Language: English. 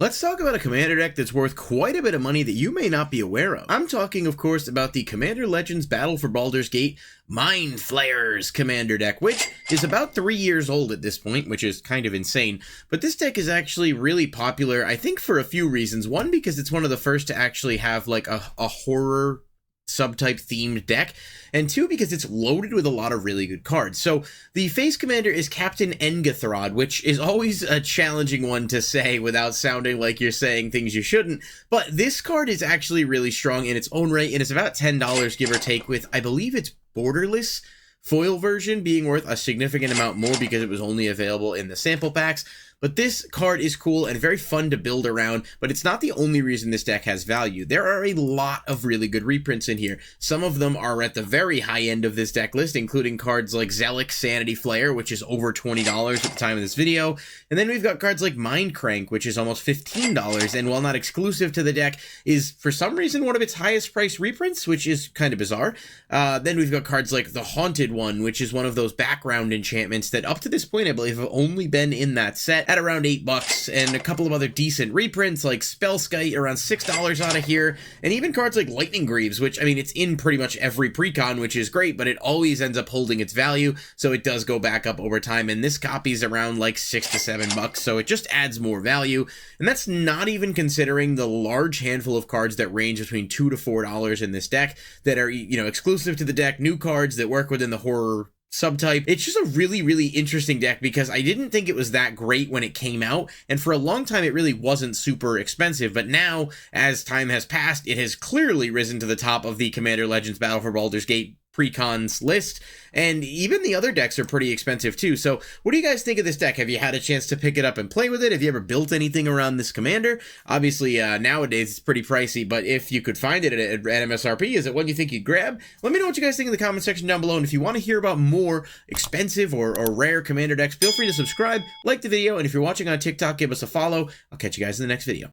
Let's talk about a commander deck that's worth quite a bit of money that you may not be aware of. I'm talking, of course, about the Commander Legends Battle for Baldur's Gate Mind Flayarrrs commander deck, which is about 3 years old at this point, which is kind of insane. But this deck is actually really popular, I think, for a few reasons. One, because it's one of the first to actually have like a horror subtype themed deck, and two, because it's loaded with a lot of really good cards. So the face commander is Captain Engathrod, which is always a challenging one to say without sounding like you're saying things you shouldn't, but this card is actually really strong in its own right, and it's about $10 give or take, with I believe it's borderless foil version being worth a significant amount more because it was only available in the sample packs. But this card is cool and very fun to build around, but it's not the only reason this deck has value. There are a lot of really good reprints in here. Some of them are at the very high end of this deck list, including cards like Zealous Sanity Flare, which is over $20 at the time of this video. And then we've got cards like Mind Crank, which is almost $15, and while not exclusive to the deck, is for some reason one of its highest priced reprints, which is kind of bizarre. Then we've got cards like the Haunted One, which is one of those background enchantments that up to this point I believe have only been in that set at around $8, and a couple of other decent reprints like Spellskite around $6 out of here, and even cards like Lightning Greaves, which, I mean, it's in pretty much every precon, which is great, but it always ends up holding its value, so it does go back up over time, and this copy's around like $6 to $7, so it just adds more value, and that's not even considering the large handful of cards that range between $2 to $4 in this deck that are, you know, exclusive to the deck, new cards that work within the horror subtype. It's just a really, really interesting deck because I didn't think it was that great when it came out, and for a long time it really wasn't super expensive, but now, as time has passed, it has clearly risen to the top of the Commander Legends Battle for Baldur's Gate precons list, and even the other decks are pretty expensive too. So what do you guys think of this deck? Have you had a chance to pick it up and play with it? Have you ever built anything around this commander? Obviously nowadays it's pretty pricey, but if you could find it at MSRP, is it one you think you'd grab? Let me know what you guys think in the comment section down below, and if you want to hear about more expensive or rare commander decks, feel free to subscribe, like the video, and if you're watching on TikTok, give us a follow. I'll catch you guys in the next video.